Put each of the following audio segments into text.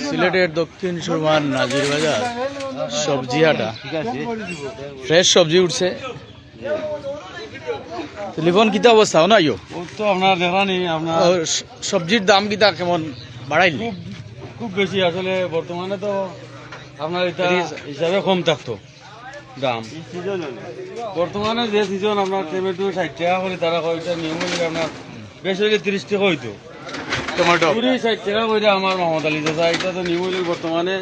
সিলেটের দক্ষিণ সুরমার নাজির বাজার সবজি হাটা, ফ্রেশ সবজি উঠছে। লিফন কিতা অবস্থা না ইয়ো তো আপনার দেখা নেই আপনার সবজির দাম কিতা কেমন বাড়াইল? খুব বেশি আসলে বর্তমানে তো আপনার এটা হিসাবে কম থাকতো দাম। বর্তমানে যে সিজন আপনার টমেটো 60 টাকা করে তারা কয়টা নিয়ম হলে আপনার বেশ হইলে 30 টাকা হইতো, টমেটো 60 টাকা করে আমার মোহাম্মদ আলী চাচা এটা তো নিয়ম হইলে বর্তমানে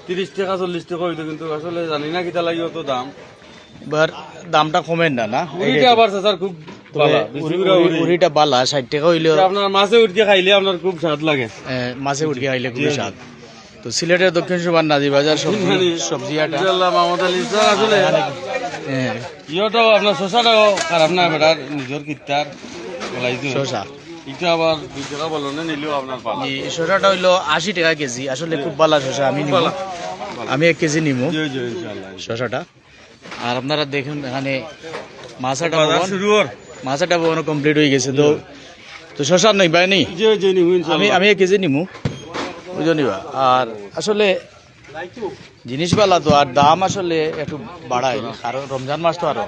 30 টাকা 40 টাকা হইতো, কিন্তু আসলে জানি না কিতা লাগে অত দাম। এবার দামটা কমেন না না উড়িটা আবার চাচার খুব উড়িটা বালা 60 টাকা হইলে আপনার মাছে উঠকে খাইলে আপনার খুব স্বাদ লাগে। মাছে উঠকে খাইলে খুব স্বাদ। তো সিলেটের দক্ষিণ সুরমার নাজির বাজার সবজি হাটা মোহাম্মদ আলী স্যার আসলে ইয়েটাও আপনার শশাটাও খারাপ না বেটার নিজের কিত্তার শশা এটা আবার 2 টাকা বলনে নিলেও আপনার পালা। এই শশাটা হইলো 80 টাকা কেজি, আসলে খুব ভালো শশা। আমি 1 কেজি নিমু শশাটা। আর আপনারা দেখুন এখানে মাছাটা ভবন কমপ্লিট হয়ে গেছে। তো শশা নই ভাই নেই, আমি 1 কেজি নিমু বুঝনিবা। আর আসলে জিনিস বালা তো, আর দাম আসলে একটু বাড়ায়, কারণ রমজান মাস তো আরো।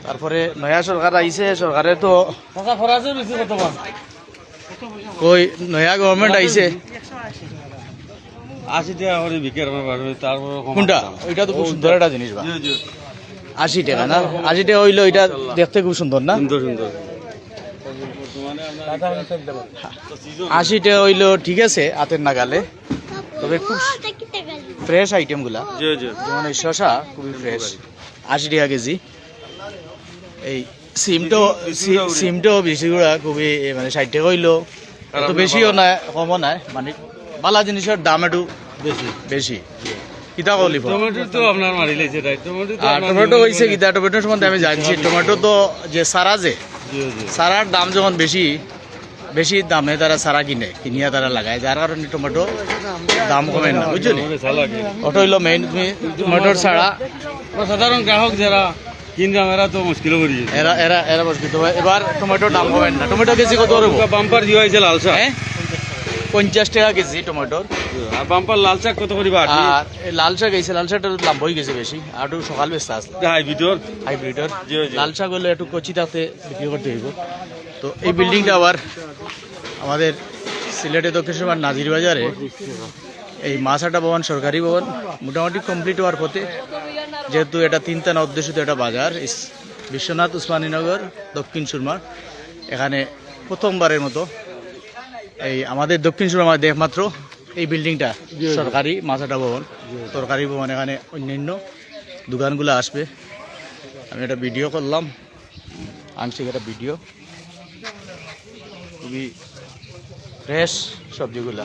তারপরে নয়া সরকার আইছে, সরকারে তো কই নয়া গভর্নমেন্ট আইছে 80 টাকা করে বিক্রি করবে। তারপর কোনটা ওইটা তো খুব সুন্দর একটা জিনিস বা 80 টাকা না, 80 টাকা হইলো এটা দেখতে খুব সুন্দর না, সুন্দর সুন্দর 80 টাকা হইলো ঠিক আছে হাতের নাগালে। তবে খুব ফ্রেশ আইটেম গুলা, যেমন এই শশা খুবই ফ্রেশ, 80 টাকা কেজি। এই সিমটাও বেশি গুলা খুবই মানে 60 টাকা হইলো, এত বেশিও নাই কমও নাই, মানে বালা জিনিসের দাম একটু বেশি। কিতা কলি টমেটো তো আপনার মারি লাইছে তাই টমেটো হইছে কিতা, টমেটোর সম্বন্ধে আমি জানছি। টমেটো তো যে সারা যে সারার দাম যখন বেশি দামে তারা সারা কিনিয়া তারা লাগায়, যার কারণে টমেটো দাম কমে না, বুঝছো নি? ওটা হইলো মেইন। তুমি টমেটোর ছাড়া সাধারণ গ্রাহক যারা কিনলাম এরা তো মুশকিল করি, এরা মুশকিল। এবার টমেটোর দাম কমেন না। টমেটো কেজি কত করবো? বাম্পার দিয়ে হয়েছে লাল শাক 50 টাকা কেজি টমেটোর। আর বাম্পার লাল শাক কত করিবা? আর লাল শাক গেছে, লাল শাকটা দাম হয়ে গেছে বেশি, আর একটু সকাল বেচতে আসলে হাইব্রিডর লাল শাক হলে একটু কচি তাতে বিক্রি করতে হইব। তো এই বিল্ডিংটা আবার আমাদের সিলেটে দক্ষিণ সুরমার নাজির বাজারে এই মাছাটা ভবন সরকারি ভবন মোটামুটি কমপ্লিট হওয়ার পথে, যেহেতু এটা 3 থানা অধ্যুষিত একটা বাজার, বিশ্বনাথ উসমানীনগর দক্ষিণ সুরমার। এখানে প্রথমবারের মতো এই আমাদের দক্ষিণ সুরমার একমাত্র এই বিল্ডিংটা সরকারি মাছাটা ভবন সরকারি ভবন। এখানে অন্যান্য দোকানগুলো আসবে। আমি একটা ভিডিও করলাম, আংশিক একটা ভিডিও। খুবই ফ্রেশ সবজিগুলা,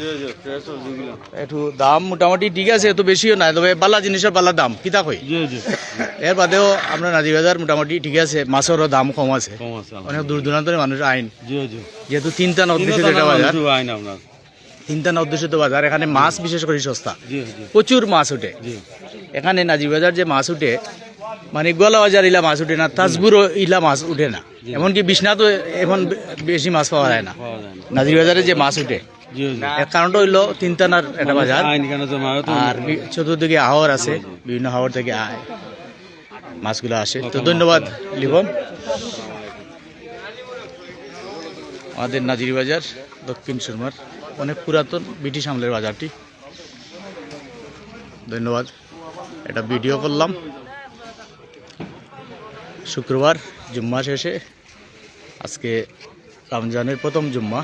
একটু দাম মোটামুটি ঠিক আছে, এত বেশিও নাই, তবে বালা জিনিসের বালা দাম কিতা কই। এর বাদেও আমরা নাজির বাজার মোটামুটি ঠিক আছে, মাছেরও দাম কম আছে, অনেক দূর দূরান্তের মানুষ আইন, যেহেতু 3 থানা অধ্যুষিত একটা বাজার, 3 থানা অধ্যুষিত বাজার। এখানে মাছ বিশেষ করে সস্তা, প্রচুর মাছ উঠে এখানে নাজির বাজার। যে মাছ উঠে মানে গোয়ালা বাজার ইলা মাছ উঠে না, তাজপুরও ইলা মাছ উঠে না, এমনকি বিশ্বনাথও এখন বেশি মাছ পাওয়া যায় না। নাজির বাজারে যে মাছ উঠে এর কারণটা হইলো 3 থানার একটা বাজার, আর চতুর্দিকে হাওর আছে, বিভিন্ন হাওর থেকে মাছগুলো আসে। তো ধন্যবাদ লিবন। আমাদের নাজির বাজার দক্ষিণ সুরমার অনেক পুরাতন ব্রিটিশ আমলের বাজারটি। ধন্যবাদ। এটা ভিডিও করলাম শুক্রবার জুম্মা শেষে, আজকে রমজানের প্রথম জুম্মা,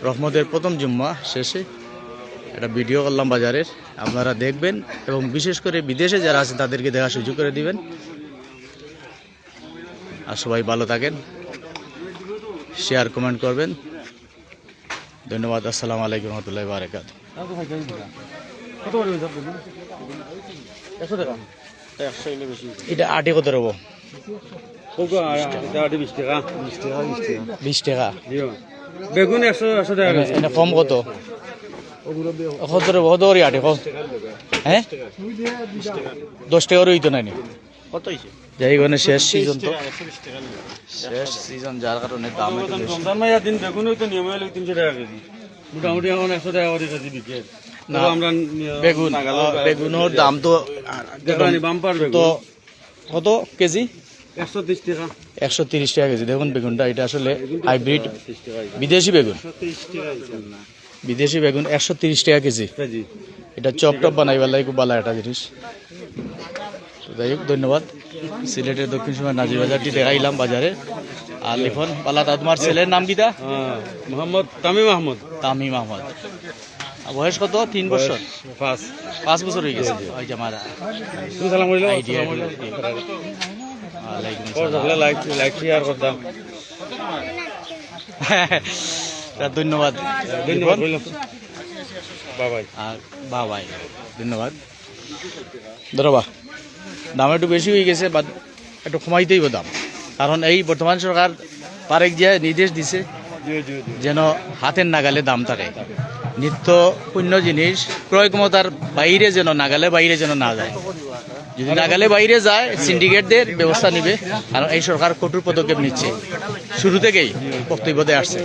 রহমতের প্রথম জুম্মা শেষে একটা ভিডিও করলাম বাজারের। আপনারা দেখবেন এবং বিশেষ করে বিদেশে যারা আছে তাদেরকে দেখার সুযোগ করে দিবেন। আর সবাই ভালো থাকেন, শেয়ার কমেন্ট করবেন। ধন্যবাদ। আসসালামু আলাইকুম রহমতুল্লাহি ওয়া বারাকাতুহু। এটা 8 কত রব? 20 টাকা। বেগুন 100 টাকা। এটা কম কত? কত রব? কত করে 8? হ্যাঁ 10 টাকা রইতো না। কত হয়েছে যাই মানে শেষ সিজন তো শেষ সিজন যার কারণে দাম একটু বেশি। রমজান মাইয়া দিন বেগুন তো নিয়ম হলে 300 টাকা কেজি, মোটামুটি এখন 100 টাকা করে কেজি বিক্রি। না, আমরা বেগুন বেগুনের দাম তো বাম্পার তো বেগুন কত কেজি 130 টাকা 130 টাকা কেজি। দেখুন বেগুনটা এটা আসলে হাইব্রিড বিদেশি বেগুন, বিদেশি বেগুন 130 টাকা কেজি। কেজি। এটা চপ টপ বানাইবার লাগে খুব ভালো একটা জিনিস। তো যাই হোক ধন্যবাদ। সিলেটের দক্ষিণ সীমার নাজির বাজারটি দেখাইলাম বাজারে। আর লিখন পালা তোমার ছেলের নাম কিটা? মোহাম্মদ তামিম আহমদ। তামিম আহমদ। বয়স কত? 3 বছর 5 বছর হয়ে গেছে। ওই যে আমার সালাম করিল আইডিয়া লাইক শেয়ার করতাম। ধন্যবাদ ধন্যবাদ বাবাই আর বাবাই ধন্যবাদ। ধরবা দাম একটু বেশি হয়ে গেছে, বা একটু কমাইতেইব দাম, কারণ এই বর্তমান সরকার পারেক যে নির্দেশ দিছে যেন হাতের নাগালে দাম থাকে, নিত্য পণ্য জিনিস ক্রয় ক্ষমতার বাইরে যেন নাগালে বাইরে যেন না যায়। যদি নাগালে বাইরে যায় সিন্ডিকেটদের ব্যবস্থা নিবে, কারণ এই সরকার কঠোর পদক্ষেপ নিচ্ছে, শুরু থেকেই বক্তব্য দিয়ে আসছে।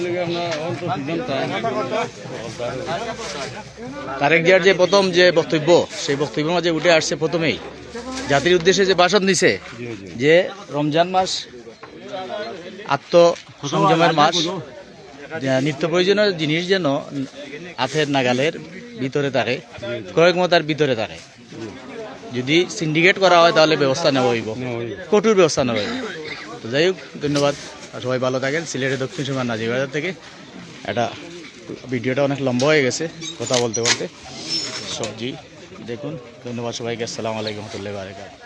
তারেক জিয়ার যে প্রথম যে বক্তব্য, সেই বক্তব্যের মাঝে উঠে আসছে প্রথমেই জাতির উদ্দেশ্যে যে ভাষণ দিছে যে রমজান মাস আত্মসংযমের মাস, নিত্য প্রয়োজনীয় জিনিস যেন হাতের নাগালের ভিতরে থাকে, ক্রয় ক্ষমতার ভিতরে থাকে। যদি সিন্ডিকেট করা হয় তাহলে ব্যবস্থা নেওয়া হইব, কঠোর ব্যবস্থা নেওয়া হইব। তো যাই হোক ধন্যবাদ, সবাই ভালো থাকেন। সিলেটের দক্ষিণ সীমার নাজির বাজার থেকে এটা ভিডিওটা অনেক লম্বা হয়ে গেছে কথা বলতে বলতে। সবজি দেখুন। ধন্যবাদ সবাইকে। আসসালামু আলাইকুম রহমতুল্লাহি ওয়া বারাকাতুহু।